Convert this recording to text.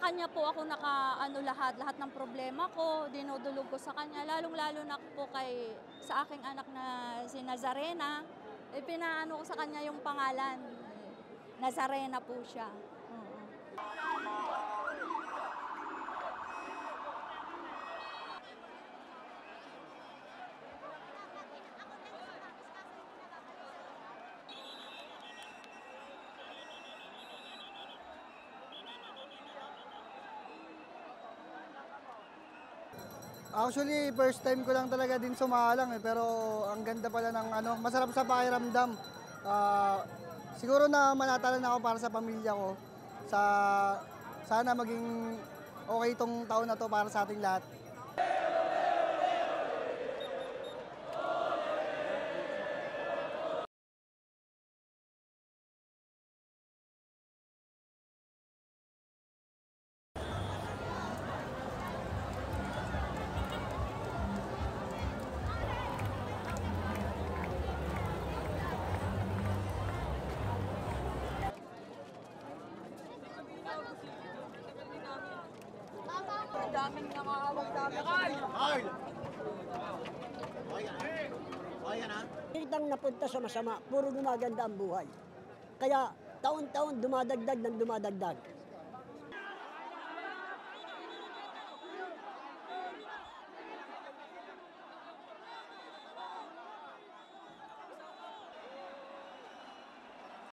kanya po ako naka-ano lahat ng problema ko, dinudulog ko sa kanya, lalong-lalo na po sa aking anak na si Nazarena, pinaano ko sa kanya yung pangalan. Nazarena po siya. Oo. Actually, first time ko lang talaga din sumalang pero ang ganda pala ng masarap sa pakiramdam. Siguro na manatalan ako para sa pamilya ko. Sana maging okay itong taon na to para sa ating lahat. Daming nakakawag sa akin. Kitang napunta sa masama, puro gumaganda ang buhay. Kaya taon-taon dumadagdag ng dumadagdag.